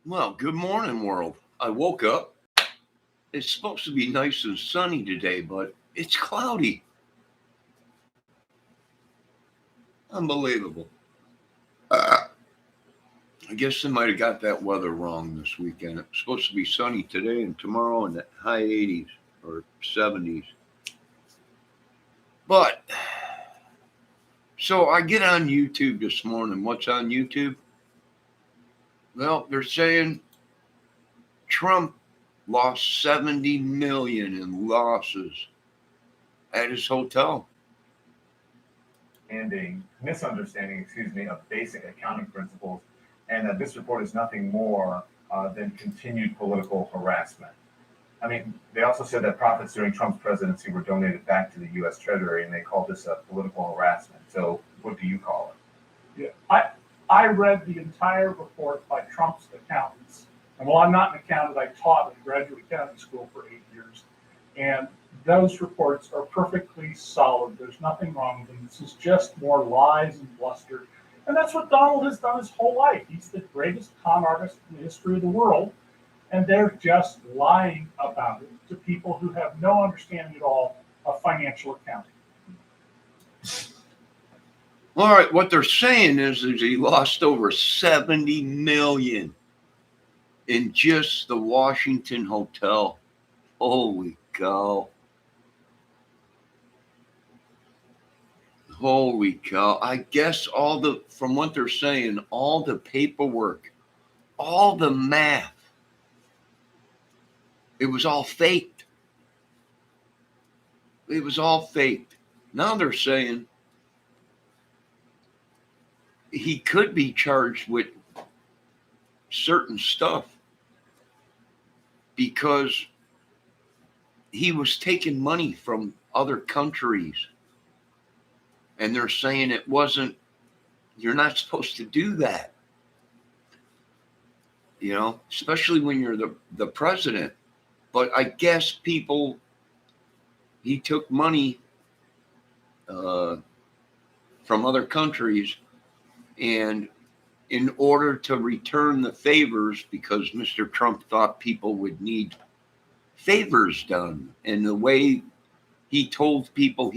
Well, good morning, world. I woke up. It's supposed to be nice and sunny today, but it's cloudy. Unbelievable. Uh, I guess they might have got that weather wrong this weekend. It's supposed to be sunny today and tomorrow in the high 80s or 70s. But so I get on YouTube this morning. What's on YouTube? Well, they're saying Trump lost 70 million in losses at his hotel. And a misunderstanding, of basic accounting principles, and that this report is nothing more than continued political harassment. I mean, they also said that profits during Trump's presidency were donated back to the U.S. Treasury, and they called this a political harassment. So, what do you call it? Yeah, I read the entire report by Trump's accountants. And while I'm not an accountant, I taught at a graduate accounting school for 8 years. And those reports are perfectly solid. There's nothing wrong with them. This is just more lies and bluster. And that's what Donald has done his whole life. He's the greatest con artist in the history of the world. And they're just lying about it to people who have no understanding at all of financial accounting. All right, what they're saying is he lost over 70 million in just the Washington hotel. Holy cow. Holy cow. I guess from what they're saying, all the paperwork, all the math, it was all faked. It was all faked. Now they're saying he could be charged with certain stuff because he was taking money from other countries. And they're saying you're not supposed to do that. Especially when you're the president. But I guess he took money from other countries, and in order to return the favors, because Mr. Trump thought people would need favors done, and the way he told people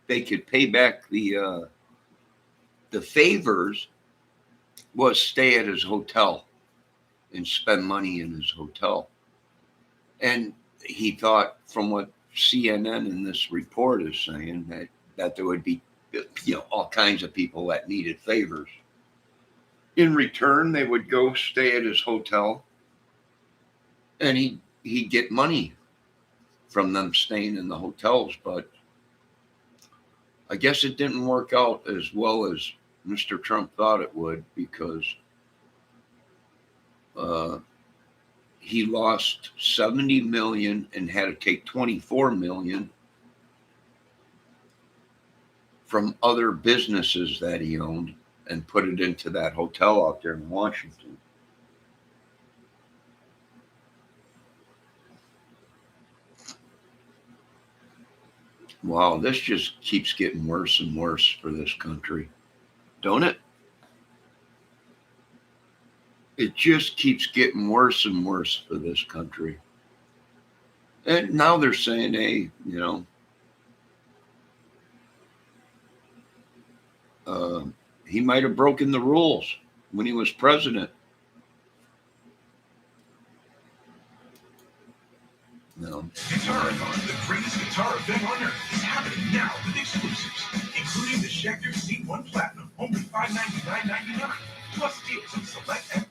they could pay back the favors was stay at his hotel and spend money in his hotel. And he thought, from what CNN in this report is saying, that there would be all kinds of people that needed favors. In return, they would go stay at his hotel, and he'd get money from them staying in the hotels. But I guess it didn't work out as well as Mr. Trump thought it would, because he lost 70 million and had to take 24 million from other businesses that he owned and put it into that hotel out there in Washington. Wow, this just keeps getting worse and worse for this country, don't it? It just keeps getting worse and worse for this country. And now they're saying, hey, he might have broken the rules when he was president. No. Guitarathon, the greatest guitar event on earth, is happening now with exclusives, including the Schecter C1 Platinum, only $599.99, plus deals on select.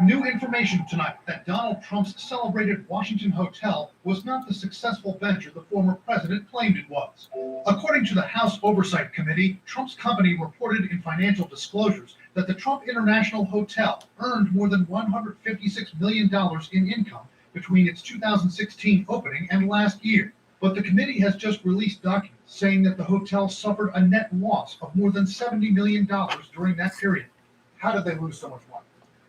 New information tonight that Donald Trump's celebrated Washington hotel was not the successful venture the former president claimed it was. According to the House Oversight Committee, Trump's company reported in financial disclosures that the Trump International Hotel earned more than $156 million in income between its 2016 opening and last year. But the committee has just released documents saying that the hotel suffered a net loss of more than $70 million during that period. How did they lose so much money?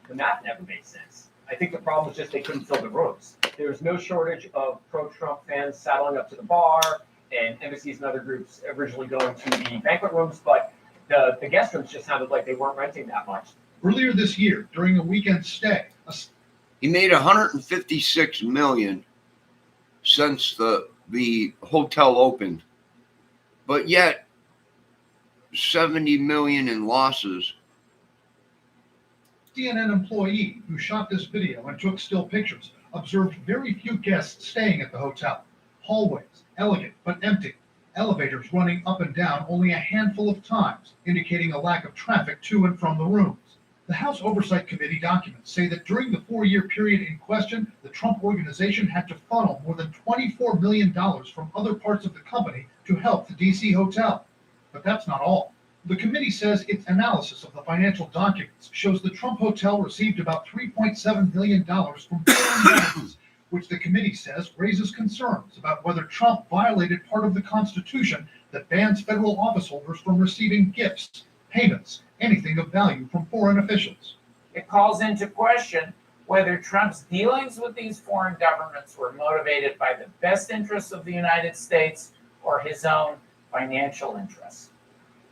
The math never made sense. I think the problem was just they couldn't fill the rooms. there's no shortage of pro-Trump fans saddling up to the bar, and embassies and other groups originally going to the banquet rooms, but the guest rooms just sounded like they weren't renting that much. Earlier this year, during a weekend stay, He made 156 million since the hotel opened, but yet 70 million in losses. CNN employee who shot this video and took still pictures observed very few guests staying at the hotel. Hallways, elegant but empty. Elevators running up and down only a handful of times, indicating a lack of traffic to and from the rooms. The House Oversight Committee documents say that during the 4-year period in question, the Trump Organization had to funnel more than $24 million from other parts of the company to help the D.C. hotel. But that's not all. The committee says its analysis of the financial documents shows the Trump Hotel received about $3.7 million from foreign governments, which the committee says raises concerns about whether Trump violated part of the Constitution that bans federal office holders from receiving gifts, payments, anything of value from foreign officials. It calls into question whether Trump's dealings with these foreign governments were motivated by the best interests of the United States or his own financial interests.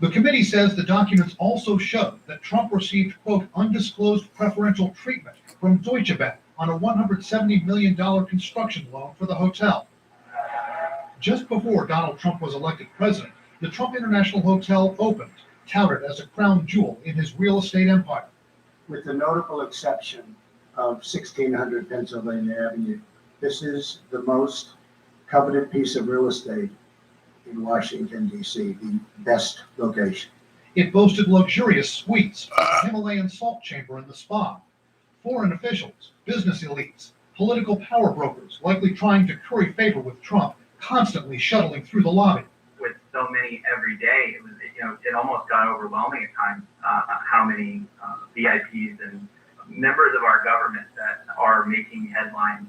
The committee says the documents also show that Trump received, quote, undisclosed preferential treatment from Deutsche Bank on a $170 million construction loan for the hotel. Just before Donald Trump was elected president, the Trump International Hotel opened, touted as a crown jewel in his real estate empire. With the notable exception of 1600 Pennsylvania Avenue, this is the most coveted piece of real estate in Washington, D.C., the best location. It boasted luxurious suites, a Himalayan salt chamber in the spa. Foreign officials, business elites, political power brokers likely trying to curry favor with Trump, constantly shuttling through the lobby. With so many every day, it almost got overwhelming at times how many VIPs and members of our government that are making headlines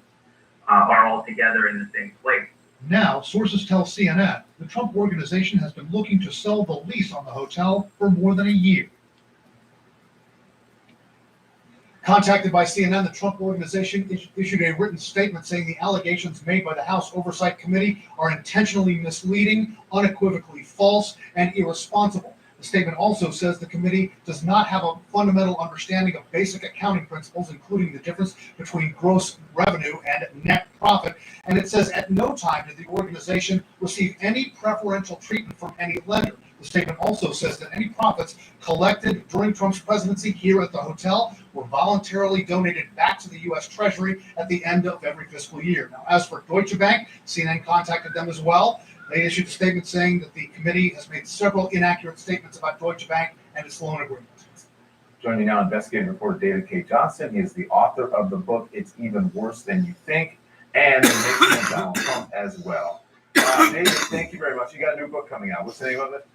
are all together in the same place. Now, sources tell CNN the Trump Organization has been looking to sell the lease on the hotel for more than a year. Contacted by CNN, the Trump Organization issued a written statement saying the allegations made by the House Oversight Committee are intentionally misleading, unequivocally false, and irresponsible. The statement also says the committee does not have a fundamental understanding of basic accounting principles, including the difference between gross revenue and net profit. And it says at no time did the organization receive any preferential treatment from any lender. The statement also says that any profits collected during Trump's presidency here at the hotel were voluntarily donated back to the U.S. Treasury at the end of every fiscal year. Now, as for Deutsche Bank, CNN contacted them as well. They issued a statement saying that the committee has made several inaccurate statements about Deutsche Bank and its loan agreement. Joining me now, investigative reporter David K. Johnson. He is the author of the book, It's Even Worse Than You Think, and the making of Donald Trump as well. David, thank you very much. You got a new book coming out. What's the name of it?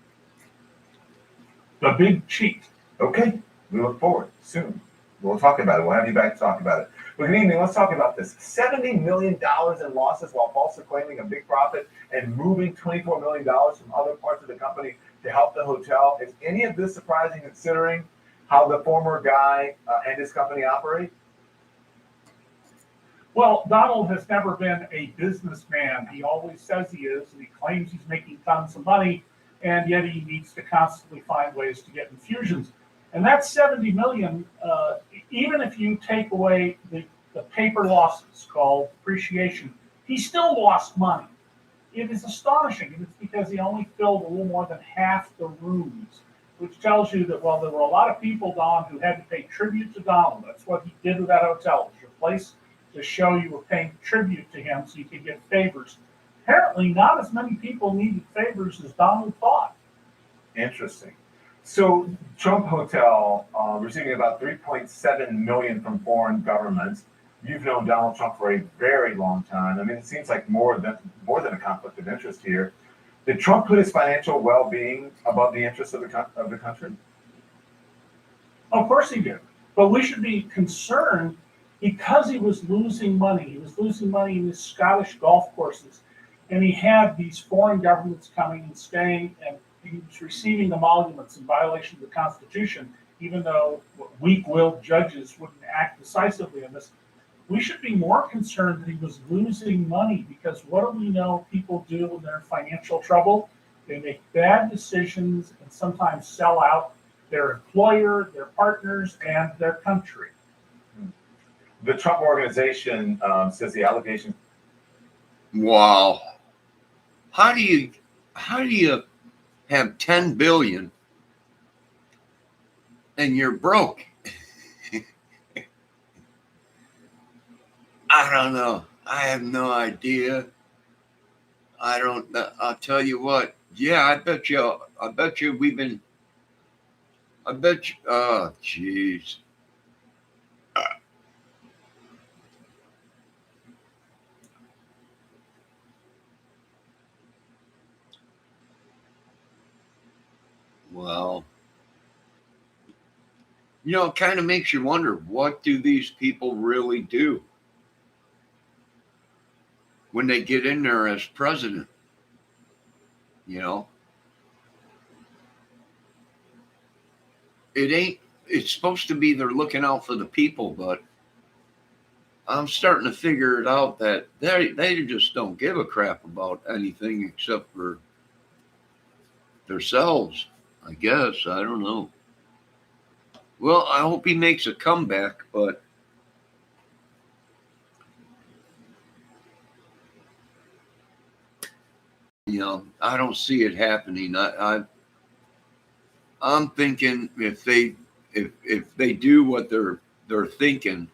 The Big Cheat. Okay, we look forward soon. We'll talk about it. We'll have you back to talk about it. But good evening. Let's talk about this. $70 million in losses while falsely claiming a big profit and moving $24 million from other parts of the company to help the hotel. Is any of this surprising considering how the former guy and his company operate? Well, Donald has never been a businessman. He always says he is, and he claims he's making tons of money, and yet he needs to constantly find ways to get infusions. And that 70 million, even if you take away the paper losses called depreciation, he still lost money. It is astonishing, and it's because he only filled a little more than half the rooms, which tells you that, well, there were a lot of people, Don, who had to pay tribute to Donald. That's what he did with that hotel. It was your place to show you were paying tribute to him so you could get favors. Apparently, not as many people needed favors as Donald thought. Interesting. So Trump Hotel receiving about $3.7 million from foreign governments. You've known Donald Trump for a very long time. I mean, it seems like more than a conflict of interest here. Did Trump put his financial well-being above the interests of the country? Of course he did. But we should be concerned because he was losing money. He was losing money in his Scottish golf courses. And he had these foreign governments coming and staying, and he was receiving emoluments in violation of the Constitution, even though weak-willed judges wouldn't act decisively on this. we should be more concerned that he was losing money, because what do we know people do when they're in financial trouble? They make bad decisions and sometimes sell out their employer, their partners, and their country. The Trump Organization says the allegations. Wow. How do you have 10 billion and you're broke? I don't know. I have no idea. I don't know. I'll tell you what. Yeah, I bet you oh, jeez. Well, it kind of makes you wonder, what do these people really do when they get in there as president? It's supposed to be they're looking out for the people, but I'm starting to figure it out that they just don't give a crap about anything except for themselves, I guess. I don't know. Well, I hope he makes a comeback, but I don't see it happening. I'm thinking if they do what they're thinking,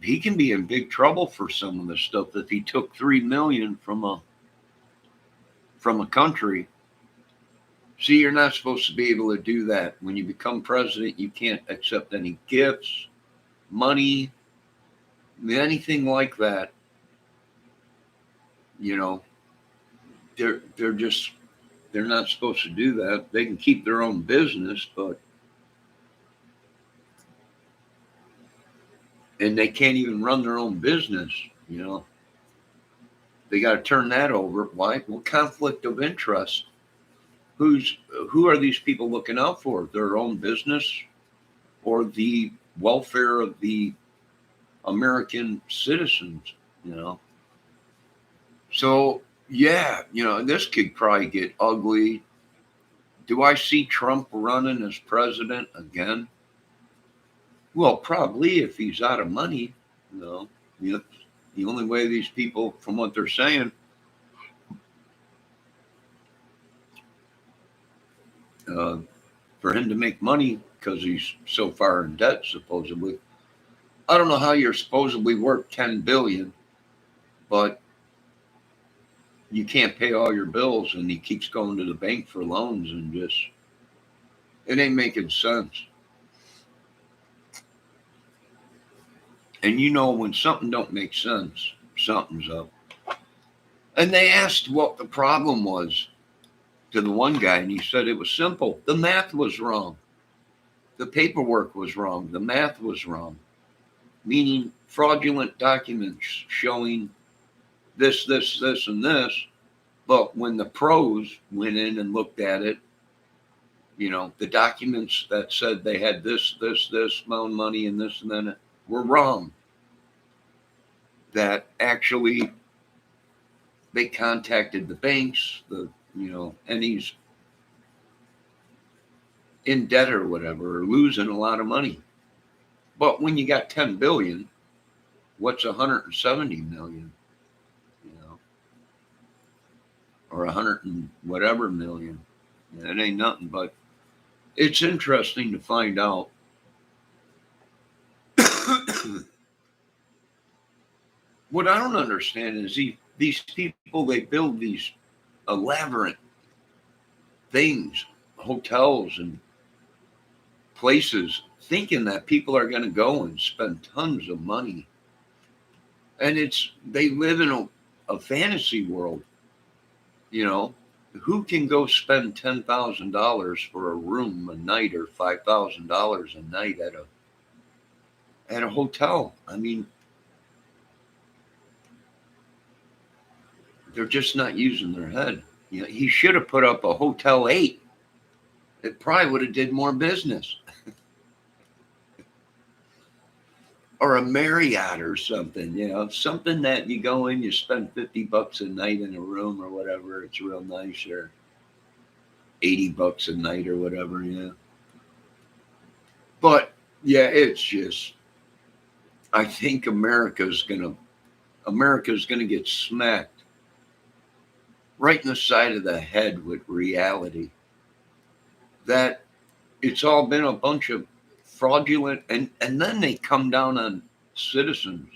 he can be in big trouble for some of the stuff. If he took $3 million from a country, see, you're not supposed to be able to do that. When you become president, you can't accept any gifts, money, anything like that. They're not supposed to do that. They can keep their own business, and they can't even run their own business. They got to turn that over. Why? Well, conflict of interest. Who are these people looking out for? Their own business or the welfare of the American citizens? So yeah, this could probably get ugly. Do I see Trump running as president again? Well, probably, if he's out of money. The only way these people, from what they're saying, for him to make money, because he's so far in debt, supposedly. I don't know how you're supposedly worth 10 billion, but you can't pay all your bills, and he keeps going to the bank for loans, and it ain't making sense. And when something don't make sense, something's up. And they asked what the problem was to the one guy, and he said it was simple. The math was wrong. The paperwork was wrong. The math was wrong. Meaning fraudulent documents showing this, and this. But when the pros went in and looked at it, the documents that said they had this amount of money and this and then were wrong. That actually they contacted the banks, and he's in debt or whatever, or losing a lot of money. But when you got 10 billion, what's 170 million? Or 100 and whatever million. It ain't nothing, but it's interesting to find out. What I don't understand is these people, they build these elaborate things, hotels and places, thinking that people are going to go and spend tons of money. And they live in a fantasy world. Who can go spend $10,000 for a room a night, or $5,000 a night at a hotel? I mean, they're just not using their head. He should have put up a Hotel 8. It probably would have did more business. or a Marriott or something, something that you go in, you spend $50 a night in a room or whatever. It's real nice, or $80 a night or whatever, But yeah, it's just, I think America's gonna get smacked right in the side of the head with reality that it's all been a bunch of fraudulent, and then they come down on citizens,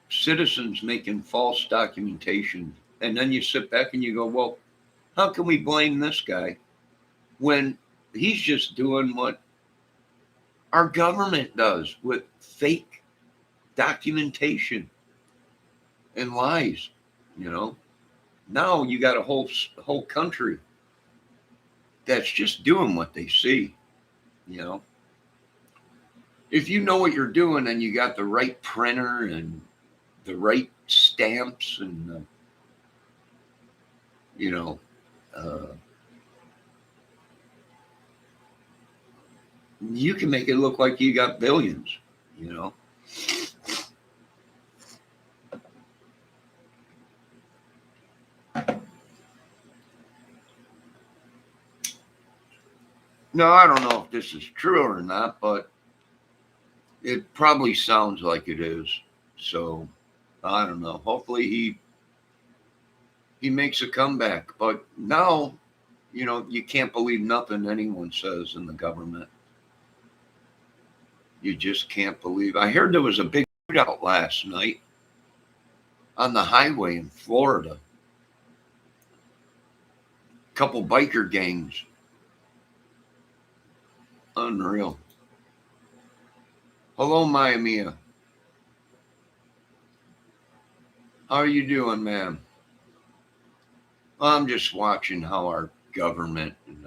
citizens making false documentation. And then you sit back and you go, well, how can we blame this guy when he's just doing what our government does with fake documentation and lies? Now you got a whole country that's just doing what they see. If you know what you're doing and you got the right printer and the right stamps and you can make it look like you got billions. No, I don't know if this is true or not, but it probably sounds like it is. So I don't know. Hopefully he makes a comeback. But now, you can't believe nothing anyone says in the government. You just can't believe. I heard there was a big shootout last night on the highway in Florida. A couple biker gangs. Unreal. Hello, Maya Mia. How are you doing, ma'am? I'm just watching how our government and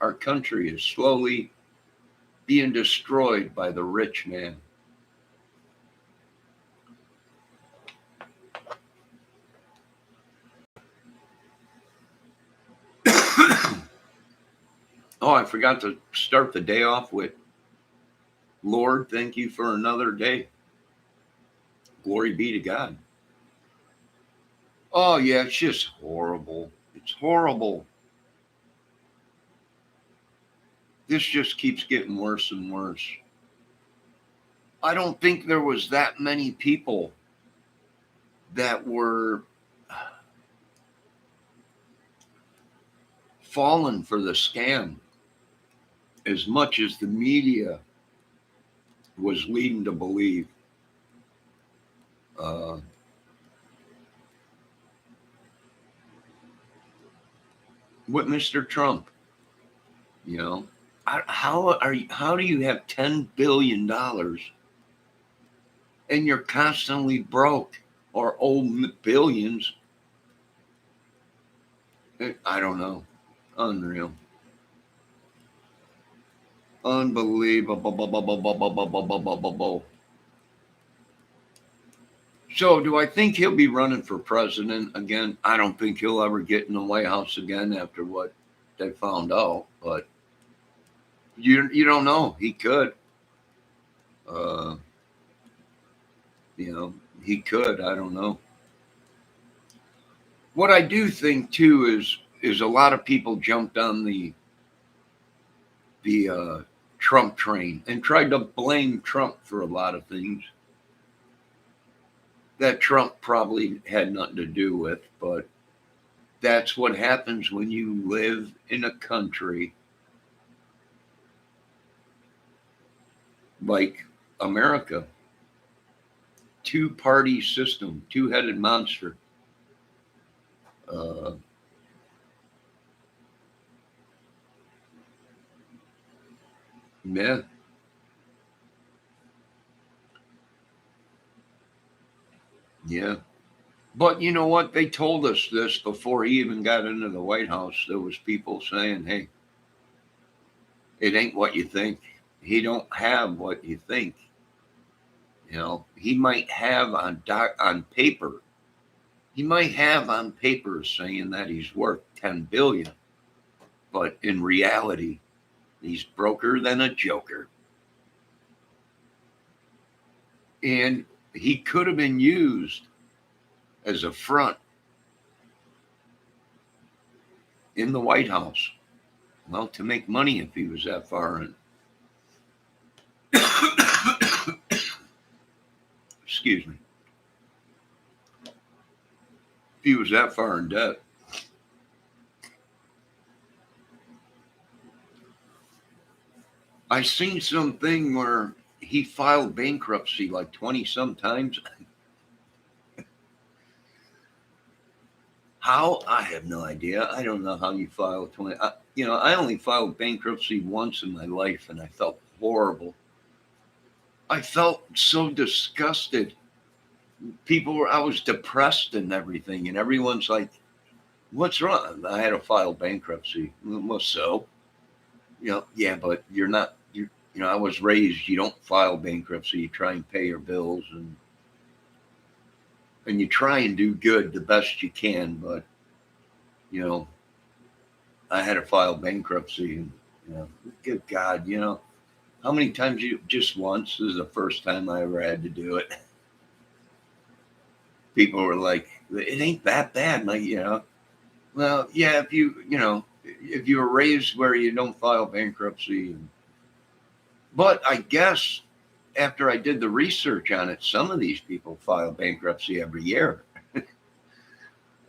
our country is slowly being destroyed by the rich man. Oh, I forgot to start the day off with, Lord, thank you for another day. Glory be to God. Oh, yeah, it's just horrible. It's horrible. This just keeps getting worse and worse. I don't think there was that many people that were fallen for the scam as much as the media was leading to believe. With Mr. Trump, how do you have $10 billion and you're constantly broke or owe billions? I don't know. Unreal. Unbelievable. So do I think he'll be running for president again? I don't think he'll ever get in the White House again after what they found out, but you don't know. He could. He could. I don't know. What I do think too is a lot of people jumped on the Trump train and tried to blame Trump for a lot of things that Trump probably had nothing to do with, but that's what happens when you live in a country like America. Two-party system, two-headed monster. Yeah. Yeah. But you know what? They told us this before he even got into the White House. There was people saying, hey, it ain't what you think. He don't have what you think. He might have on paper. He might have on paper saying that he's worth $10 billion. But in reality, he's broker than a joker. And he could have been used as a front in the White House. Well, to make money if he was that far in. Excuse me. If he was that far in debt. I seen something where he filed bankruptcy like 20 some times. How? I have no idea. I don't know how you file 20. I only filed bankruptcy once in my life and I felt horrible. I felt so disgusted. I was depressed and everything. And everyone's like, what's wrong? I had to file bankruptcy. Well, so, yeah, but you're not, I was raised, you don't file bankruptcy. You try and pay your bills and you try and do good the best you can. But, I had to file bankruptcy and, good God, how many times just once? This is the first time I ever had to do it. People were like, it ain't that bad. Like, well, yeah, if you were raised where you don't file bankruptcy. But I guess after I did the research on it, some of these people file bankruptcy every year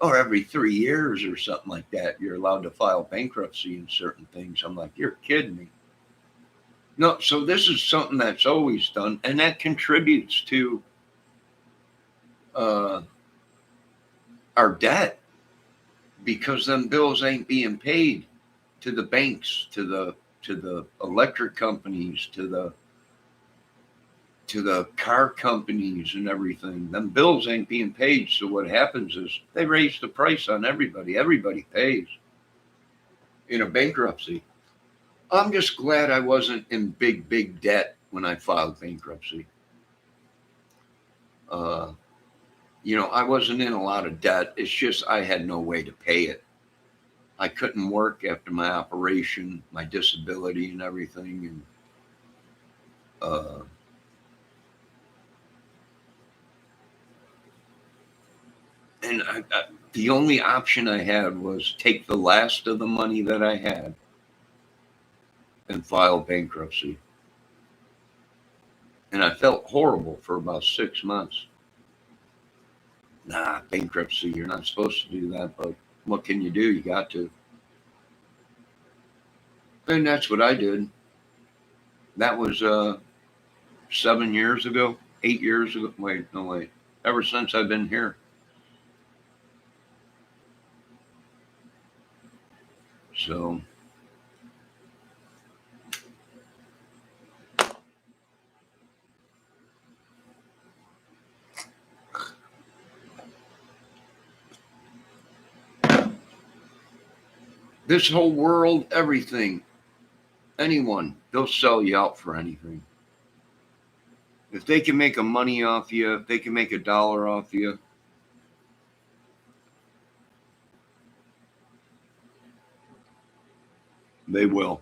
or every 3 years or something like that. You're allowed to file bankruptcy in certain things. I'm like, you're kidding me. No, so this is something that's always done, and that contributes to our debt because them bills ain't being paid to the banks, to the electric companies, to the car companies and everything. Them bills ain't being paid. So what happens is they raise the price on everybody. Everybody pays in a bankruptcy. I'm just glad I wasn't in big debt when I filed bankruptcy. I wasn't in a lot of debt. It's just I had no way to pay it. I couldn't work after my operation, my disability and everything. And the only option I had was take the last of the money that I had and file bankruptcy. And I felt horrible for about 6 months. Nah, bankruptcy, you're not supposed to do that, but what can you do? You got to. And that's what I did. That was 7 years ago, 8 years ago. Wait. Ever since I've been here. So this whole world, everything, anyone, they'll sell you out for anything. If they can make a money off you, if they can make $1 off you, they will.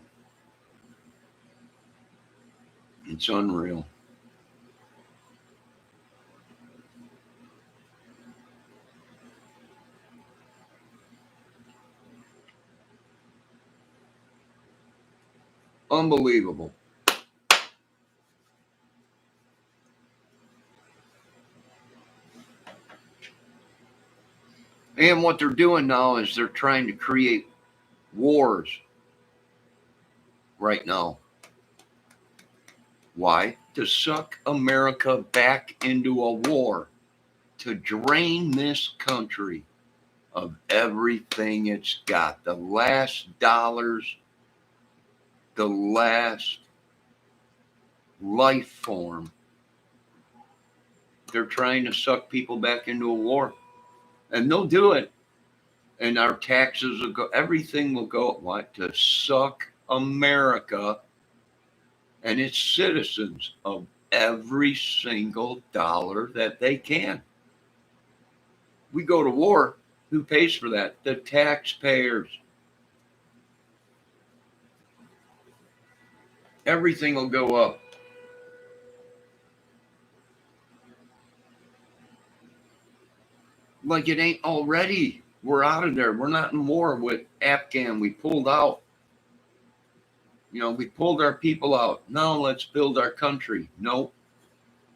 It's unreal. Unbelievable. And what they're doing now is they're trying to create wars right now. Why? To suck America back into a war, to drain this country of everything it's got. The last dollars, the last life form. They're trying to suck people back into a war. And they'll do it. And our taxes will go, everything will go, what? To suck America and its citizens of every single dollar that they can. We go to war. Who pays for that? The taxpayers. Everything will go up. Like it ain't already. We're out of there. We're not in war with Afghan. We pulled out. We pulled our people out. Now let's build our country. No.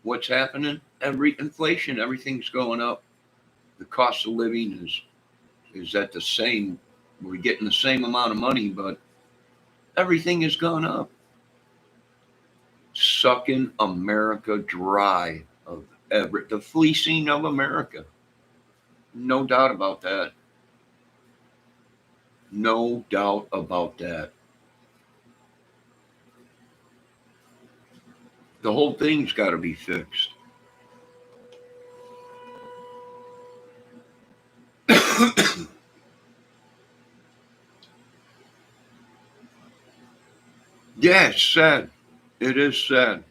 What's happening? Inflation, everything's going up. The cost of living is at the same. We're getting the same amount of money, but everything has gone up. Sucking America dry of the fleecing of America. No doubt about that. No doubt about that. The whole thing's got to be fixed. Yeah, it's sad. It is sad.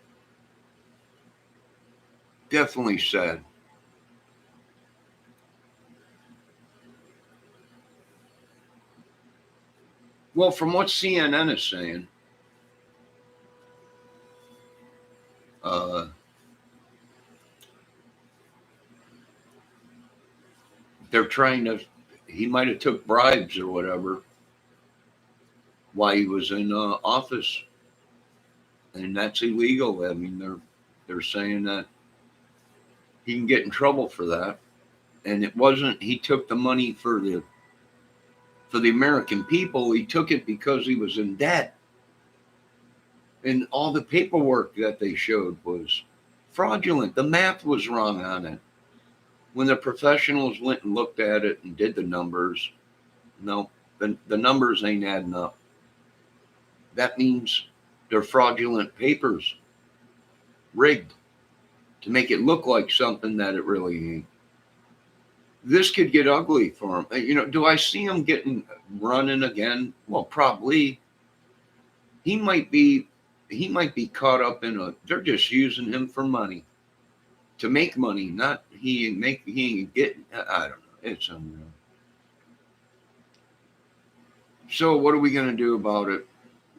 Definitely sad. Well, from what CNN is saying, they're trying to. He might have took bribes or whatever while he was in office, and that's illegal. I mean, they're saying that he can get in trouble for that, and it wasn't. He took the money for the American people. He took it because he was in debt, and all the paperwork that they showed was fraudulent. The math was wrong on it. When the professionals went and looked at it and did the numbers, no, the numbers ain't adding up. That means they're fraudulent papers, rigged to make it look like something that it really ain't. This could get ugly for him. Do I see him running again? Well, probably. He might be caught up in they're just using him for money. To make money, not he ain't getting. I don't know. It's unreal. So what are we going to do about it?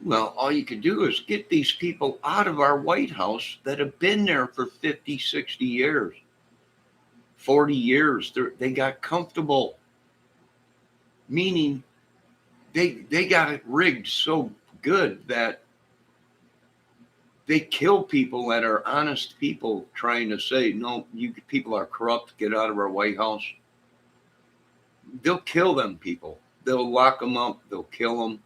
Well, all you can do is get these people out of our White House that have been there for 50, 60 years, 40 years. They got comfortable, meaning they got it rigged so good that they kill people that are honest people trying to say, no, you people are corrupt, get out of our White House. They'll kill them people. They'll lock them up. They'll kill them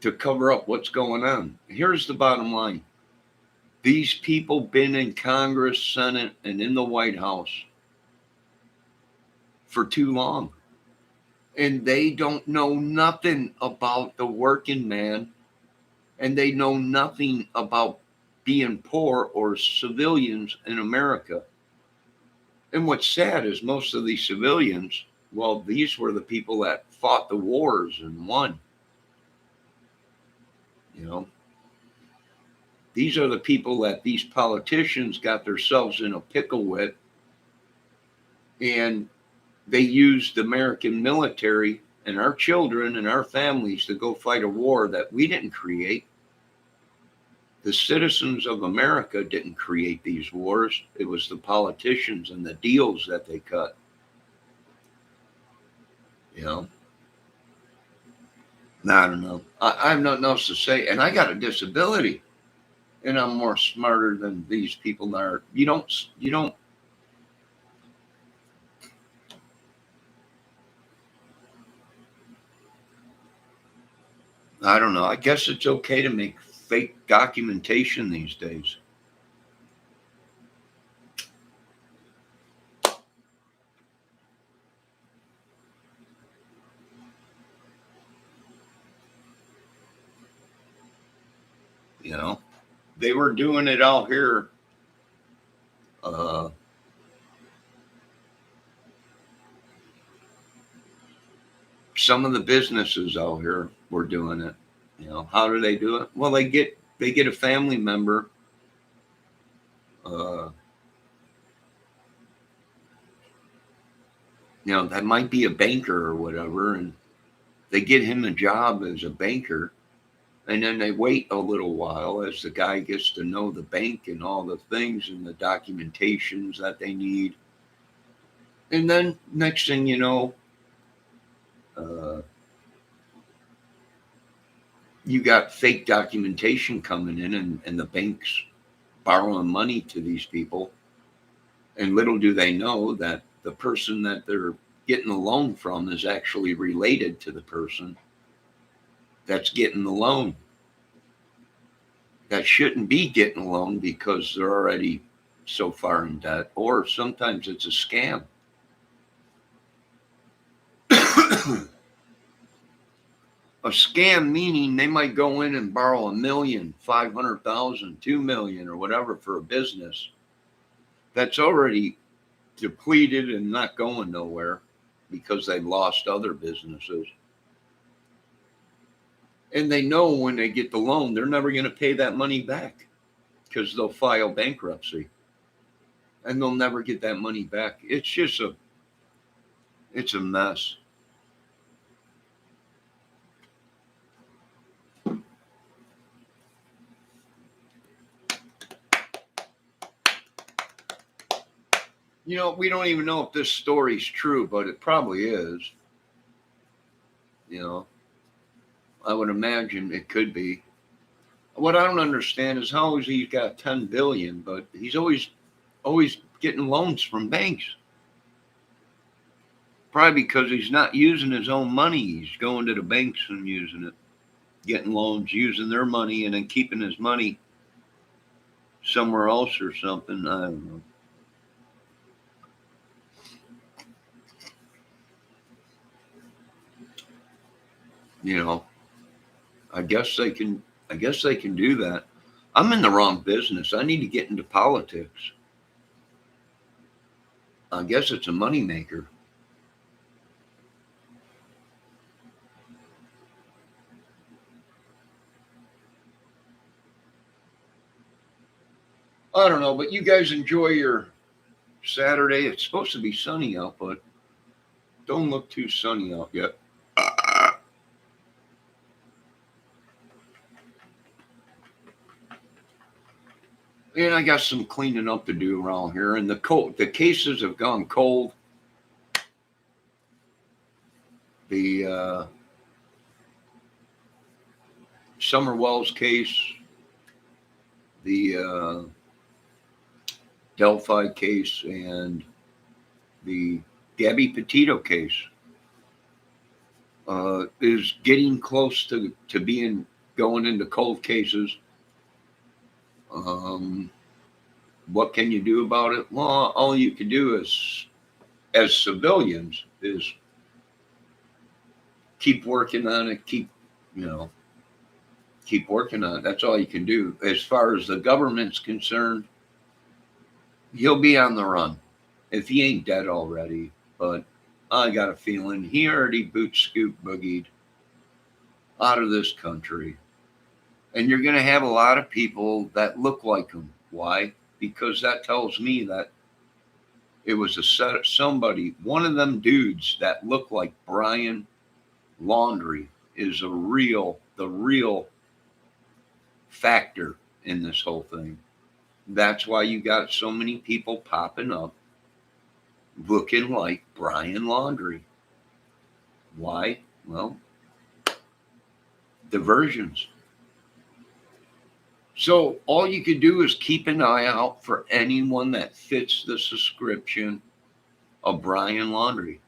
to cover up what's going on. Here's the bottom line. These people been in Congress, Senate, and in the White House for too long. And they don't know nothing about the working man. And they know nothing about being poor or civilians in America. And what's sad is most of these civilians, well, these were the people that fought the wars and won. These are the people that these politicians got themselves in a pickle with. And they used the American military and our children and our families to go fight a war that we didn't create. The citizens of America didn't create these wars. It was the politicians and the deals that they cut. I don't know. I have nothing else to say. And I got a disability. And I'm more smarter than these people are. You don't. I don't know. I guess it's okay to make fake documentation these days. They were doing it out here. Some of the businesses out here were doing it. How do they do it? Well, they get a family member. That might be a banker or whatever, and they get him a job as a banker, And then they wait a little while as the guy gets to know the bank and all the things and the documentations that they need. And then next thing you know, you got fake documentation coming in, and the banks borrowing money to these people. And little do they know that the person that they're getting the loan from is actually related to the person that's getting the loan. That shouldn't be getting a loan because they're already so far in debt, or sometimes it's a scam. A scam meaning they might go in and borrow $1 million, 500,000, 2 million, or whatever for a business that's already depleted and not going nowhere because they lost other businesses. And they know when they get the loan, they're never going to pay that money back because they'll file bankruptcy and they'll never get that money back. It's just it's a mess. You know, we don't even know if this story's true, but it probably is. You know, I would imagine it could be. What I don't understand is how is he's got 10 billion, but he's always getting loans from banks. Probably because he's not using his own money. He's going to the banks and using it, getting loans, using their money, and then keeping his money somewhere else or something. I don't know. You know, I guess they can do that. I'm in the wrong business. I need to get into politics. I guess it's a moneymaker. I don't know, but you guys enjoy your Saturday. It's supposed to be sunny out, but don't look too sunny out yet. And I got some cleaning up to do around here. And the cases have gone cold. The Summer Wells case, the Delphi case, and the Gabby Petito case is getting close to being going into cold cases. What can you do about it? Well, all you can do is, as civilians, is keep working on it. Keep working on it. That's all you can do. As far as the government's concerned, he'll be on the run if he ain't dead already. But I got a feeling he already boot scoot boogied out of this country. And you're going to have a lot of people that look like him. Why? Because that tells me that it was one of them dudes that looked like Brian Laundrie is the real factor in this whole thing. That's why you got so many people popping up looking like Brian Laundrie. Why? Well, diversions. So all you could do is keep an eye out for anyone that fits the description of Brian Laundrie.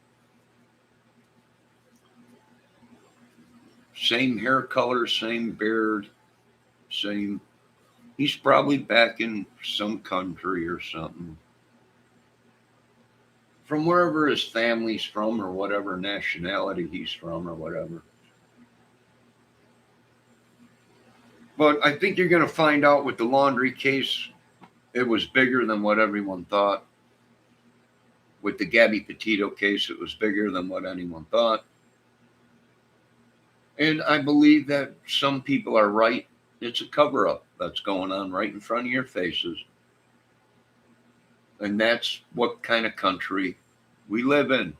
Same hair color, same beard, same. He's probably back in some country or something. From wherever his family's from or whatever nationality he's from or whatever. But I think you're going to find out with the Laundrie case, it was bigger than what everyone thought. With the Gabby Petito case, it was bigger than what anyone thought. And I believe that some people are right. It's a cover-up that's going on right in front of your faces. And that's what kind of country we live in.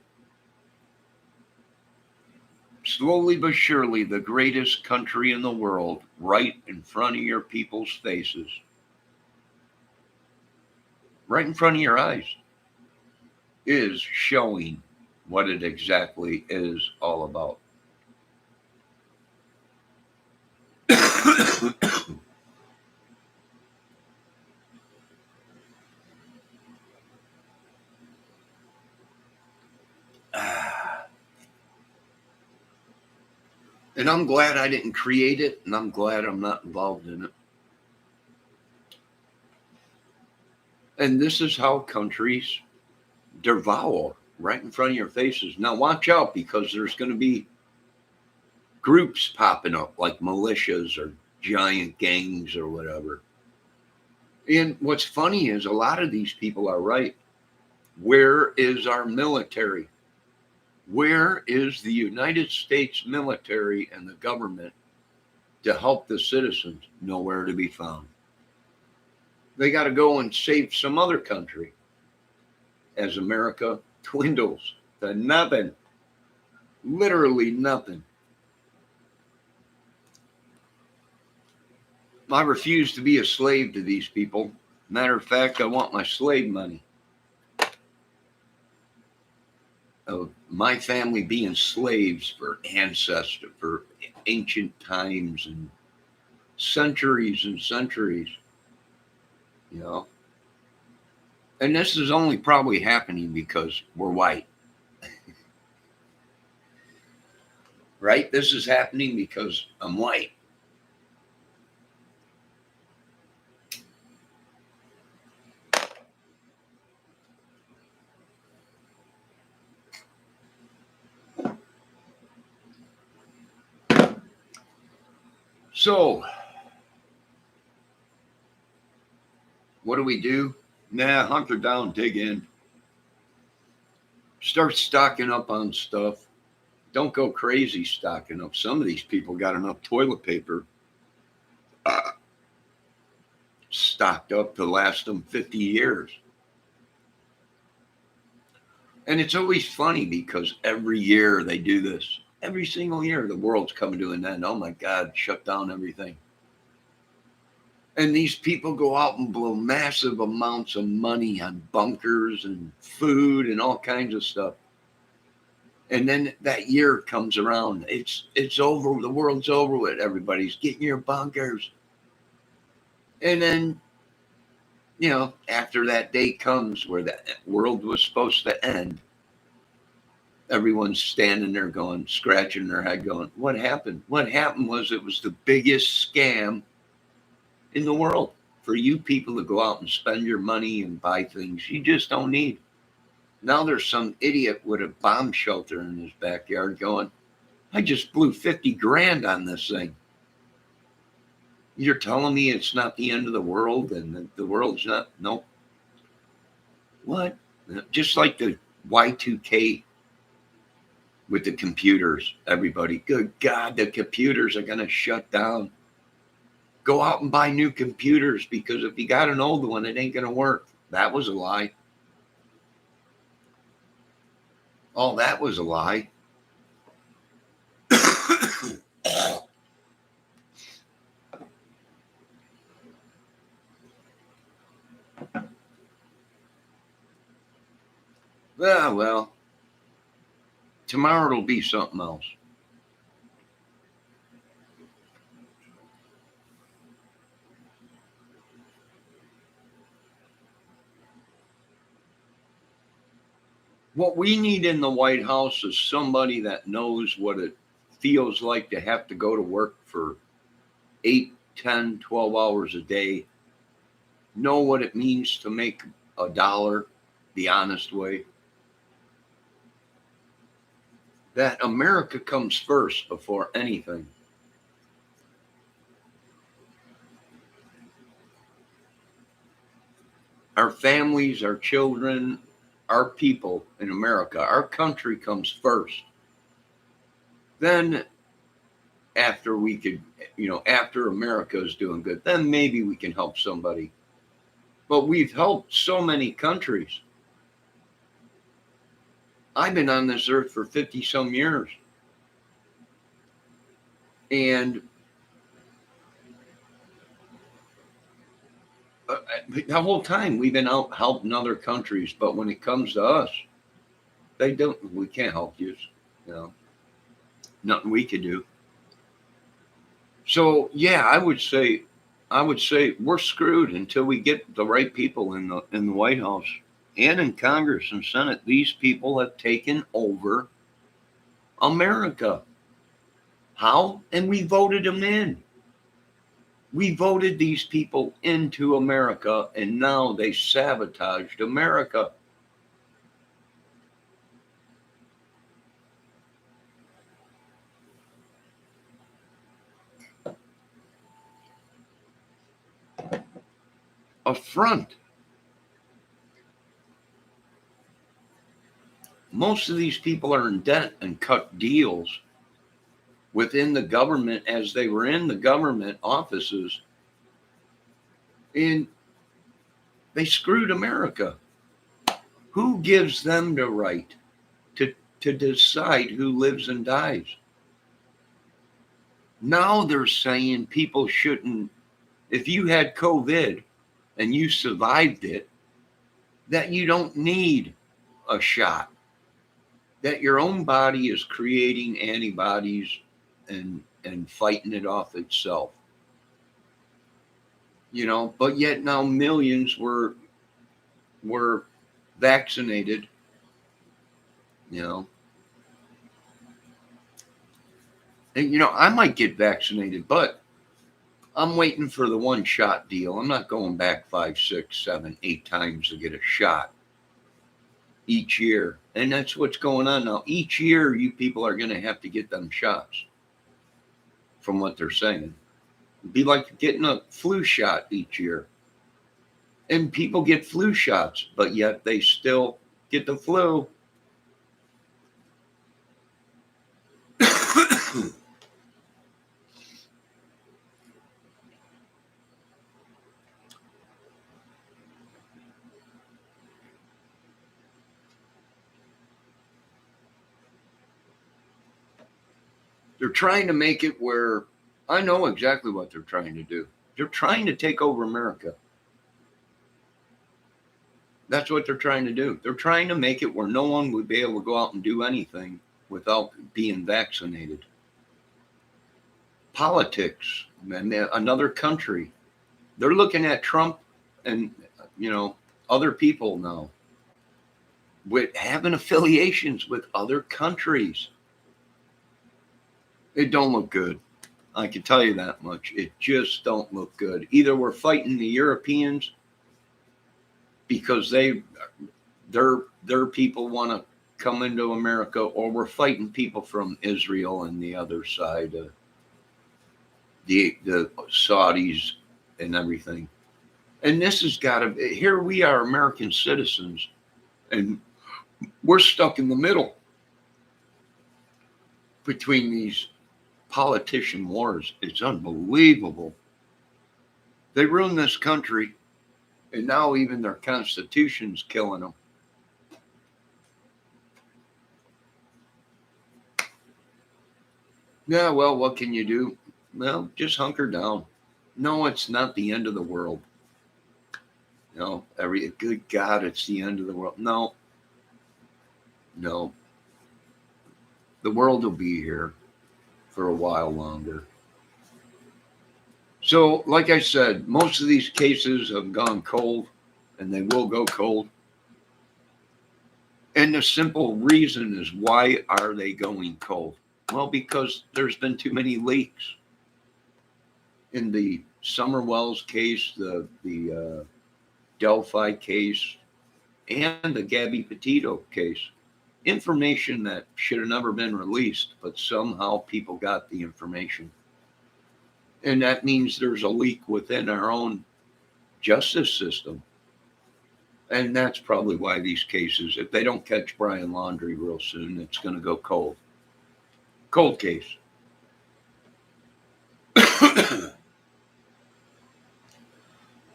Slowly but surely, the greatest country in the world, right in front of your people's faces, right in front of your eyes, is showing what it exactly is all about. And I'm glad I didn't create it, and I'm glad I'm not involved in it. And this is how countries devour right in front of your faces. Now, watch out, because there's going to be groups popping up like militias or giant gangs or whatever. And what's funny is a lot of these people are right. Where is our military? Where is the United States military and the government to help the citizens? Nowhere to be found. They got to go and save some other country as America dwindles to nothing. Literally nothing. I refuse to be a slave to these people. Matter of fact, I want my slave money. Of my family being slaves for ancestors, for ancient times and centuries, you know. And this is only probably happening because we're white. Right? This is happening because I'm white. So, what do? Hunker down, dig in. Start stocking up on stuff. Don't go crazy stocking up. Some of these people got enough toilet paper stocked up to last them 50 years. And it's always funny because every year they do this. Every single year, the world's coming to an end. Oh my God, shut down everything. And these people go out and blow massive amounts of money on bunkers and food and all kinds of stuff. And then that year comes around. It's over. The world's over with. Everybody's getting your bunkers. And then, you know, after that day comes where the world was supposed to end, everyone's standing there going, scratching their head going, what happened? What happened was it was the biggest scam in the world for you people to go out and spend your money and buy things you just don't need. Now there's some idiot with a bomb shelter in his backyard going, I just blew 50 grand on this thing. You're telling me it's not the end of the world and that the world's not? Nope. What? Just like the Y2K with the computers, everybody. Good God, the computers are going to shut down. Go out and buy new computers because if you got an old one, it ain't going to work. That was a lie. Oh, that was a lie. Well, tomorrow it'll be something else. What we need in the White House is somebody that knows what it feels like to have to go to work for 8, 10, 12 hours a day, know what it means to make $1 the honest way. That America comes first before anything. Our families, our children, our people in America, our country comes first. Then after we could, after America is doing good, then maybe we can help somebody. But we've helped so many countries. I've been on this earth for 50 some years. And the whole time we've been out helping other countries, but when it comes to us, we can't help you. You know, nothing we could do. So yeah, I would say we're screwed until we get the right people in the White House and in Congress and Senate. These people have taken over America. How? And we voted them in. We voted these people into America, and now they sabotaged America. Affront. Most of these people are in debt and cut deals within the government as they were in the government offices, and they screwed America. Who gives them the right to decide who lives and dies? Now they're saying people shouldn't, if you had COVID and you survived it, that you don't need a shot, that your own body is creating antibodies and fighting it off itself. You know, but yet now millions were vaccinated, you know. And, you know, I might get vaccinated, but I'm waiting for the one shot deal. I'm not going back 5, 6, 7, 8 times to get a shot each year. And that's what's going on now. Each year, you people are going to have to get them shots, from what they're saying. It'd be like getting a flu shot each year. And people get flu shots, but yet they still get the flu. They're trying to make it where I know exactly what they're trying to do. They're trying to take over America. That's what they're trying to do. They're trying to make it where no one would be able to go out and do anything without being vaccinated. Politics, another country. They're looking at Trump and, you know, other people now with having affiliations with other countries. It don't look good. I can tell you that much. It just don't look good. Either we're fighting the Europeans because their people want to come into America, or we're fighting people from Israel and the other side, the Saudis and everything. And this has got to be, here we are, American citizens, and we're stuck in the middle between these politician wars. It's unbelievable. They ruined this country, and now even their constitution's killing them. Yeah, well, what can you do? Well, just hunker down. No, it's not the end of the world. No, good God, it's the end of the world. No. The world will be here for a while longer. So, like I said, most of these cases have gone cold, and they will go cold. And the simple reason is, why are they going cold? Well, because there's been too many leaks. In the Summer Wells case, the Delphi case, and the Gabby Petito case. Information that should have never been released, but somehow people got the information. And that means there's a leak within our own justice system. And that's probably why these cases, if they don't catch Brian Laundrie real soon, it's going to go cold. Cold case.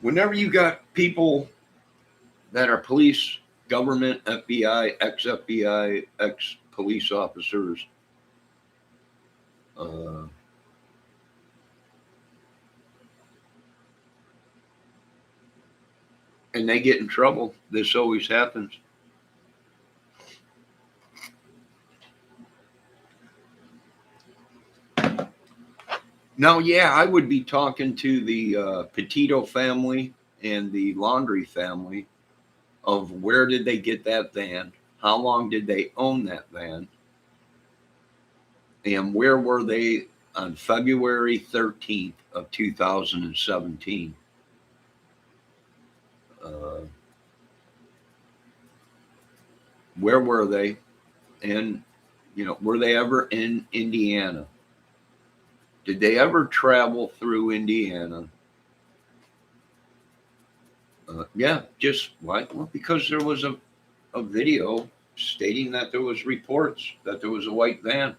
Whenever you got people that are police, government, FBI, ex-FBI, ex-police officers, and they get in trouble. This always happens. Now, yeah, I would be talking to the Petito family and the Laundry family of where did they get that van? How long did they own that van? And where were they on February 13th of 2017? Where were they? And, were they ever in Indiana? Did they ever travel through Indiana? Yeah, just why? Well, because there was a video stating that there was reports that there was a white van.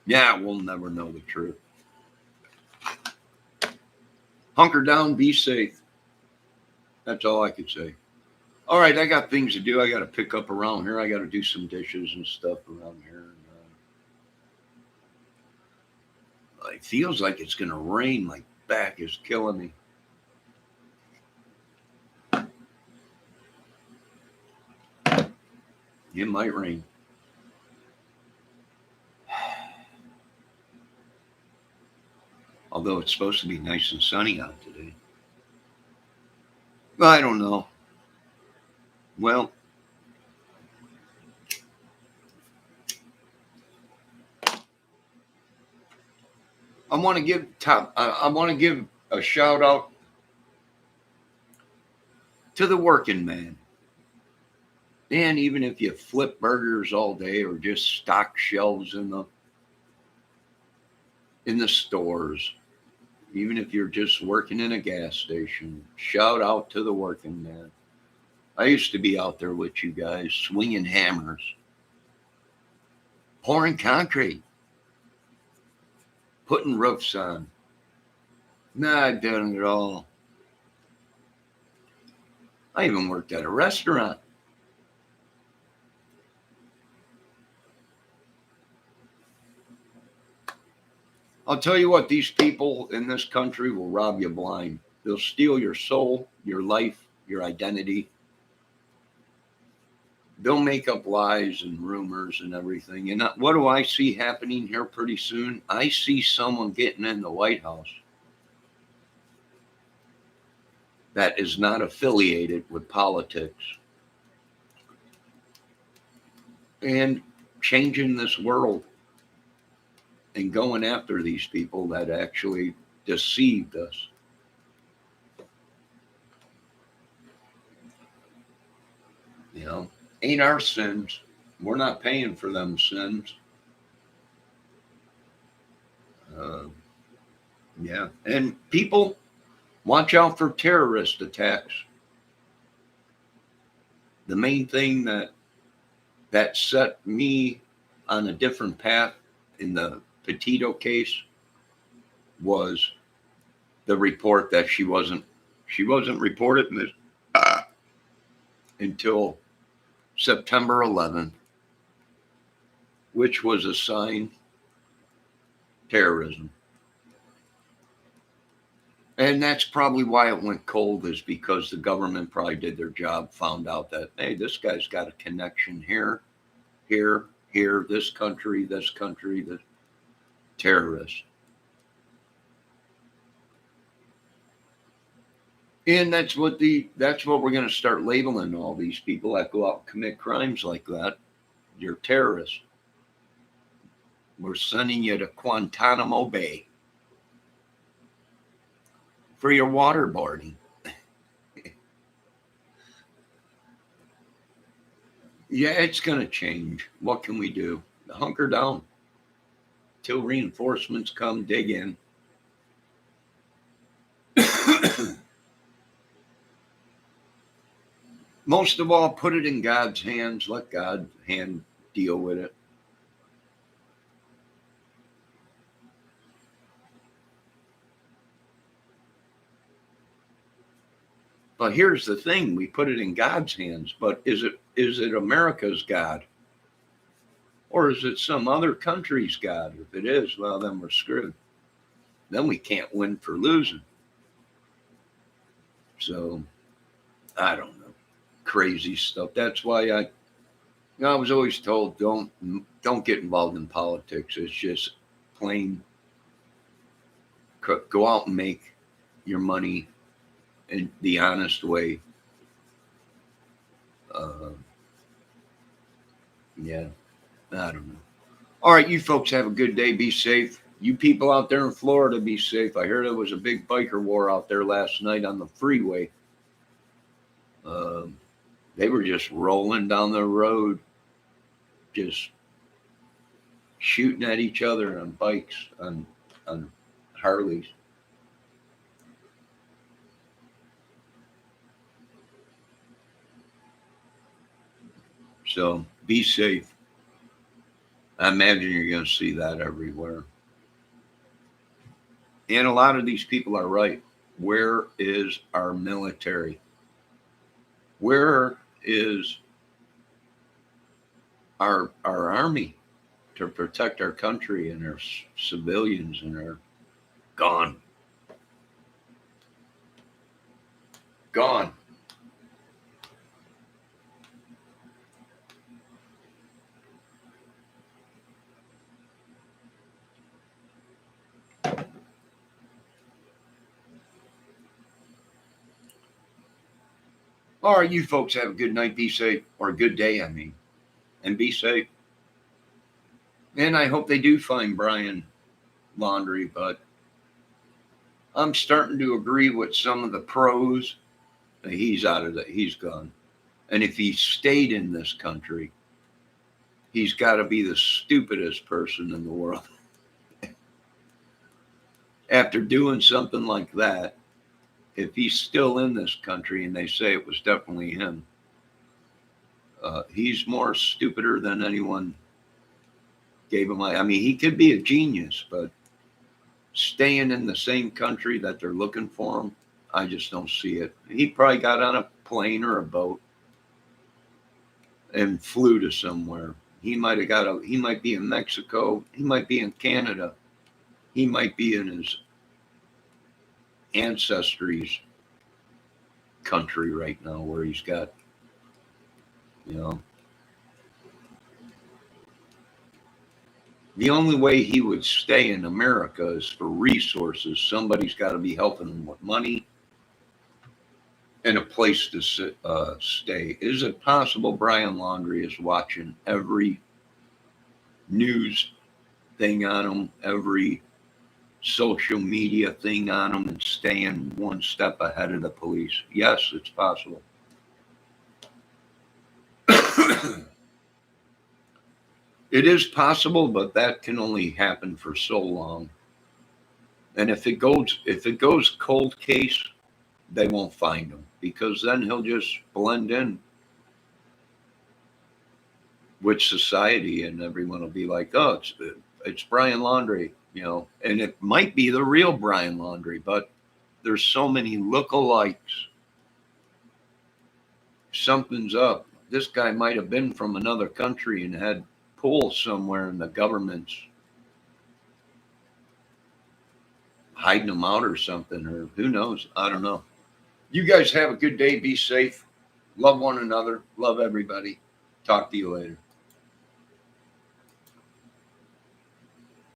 Yeah, we'll never know the truth. Hunker down, be safe. That's all I could say. All right, I got things to do. I got to pick up around here. I got to do some dishes and stuff around here. It feels like it's going to rain. My back is killing me. It might rain. Although it's supposed to be nice and sunny out today. I don't know. Well, I want to give a shout out to the working man. And even if you flip burgers all day or just stock shelves in the stores, even if you're just working in a gas station, shout out to the working man. I used to be out there with you guys, swinging hammers, pouring concrete, putting roofs on. Nah, I've done it all. I even worked at a restaurant. I'll tell you what, these people in this country will rob you blind. They'll steal your soul, your life, your identity. They'll make up lies and rumors and everything. And what do I see happening here pretty soon? I see someone getting in the White House that is not affiliated with politics and changing this world and going after these people that actually deceived us. Ain't our sins. We're not paying for them sins. Yeah. And people, watch out for terrorist attacks. The main thing that set me on a different path in the Petito case was the report that she wasn't reported until September 11th, which was a sign terrorism. And that's probably why it went cold, is because the government probably did their job, found out that, hey, this guy's got a connection here, this country, the terrorist. And that's what we're going to start labeling all these people that go out and commit crimes like that. You're terrorists. We're sending you to Guantanamo Bay for your waterboarding. Yeah, it's going to change. What can we do? Hunker down till reinforcements come, dig in. Most of all, put it in God's hands. Let God's hand deal with it. But here's the thing. We put it in God's hands, but is it is it America's God? Or is it some other country's God? If it is, well, then we're screwed. Then we can't win for losing. So, I don't know. Crazy stuff. That's why I was always told, don't get involved in politics. It's just plain go out and make your money in the honest way. Yeah, I don't know. All right, you folks have a good day. Be safe. You people out there in Florida, be safe. I heard there was a big biker war out there last night on the freeway. They were just rolling down the road, just shooting at each other on bikes, on Harleys. So be safe. I imagine you're going to see that everywhere. And a lot of these people are right. Where is our military? Where is our army to protect our country and our civilians? And are gone. Gone. All right, you folks have a good night. Be safe, or a good day, I mean, and be safe. And I hope they do find Brian Laundrie, but I'm starting to agree with some of the pros that he's out of that. He's gone. And if he stayed in this country, he's got to be the stupidest person in the world. After doing something like that, if he's still in this country and they say it was definitely him, he's more stupider than anyone gave him. I mean, he could be a genius, but staying in the same country that they're looking for him, I just don't see it. He probably got on a plane or a boat and flew to somewhere. He might be in Mexico. He might be in Canada. He might be in his ancestry's country right now where he's got, the only way he would stay in America is for resources. Somebody's got to be helping him with money and a place to stay. Is it possible Brian Laundrie is watching every news thing on him, every social media thing on him, and staying one step ahead of the police? Yes, it's possible. It is possible, but that can only happen for so long. And if it goes cold case, they won't find him, because then he'll just blend in with society, and everyone will be like, "Oh, it's Brian Laundrie," and it might be the real Brian Laundrie, but there's so many lookalikes. Something's up. This guy might have been from another country and had pull somewhere, and the government's hiding them out or something, or who knows? I don't know. You guys have a good day. Be safe. Love one another. Love everybody. Talk to you later.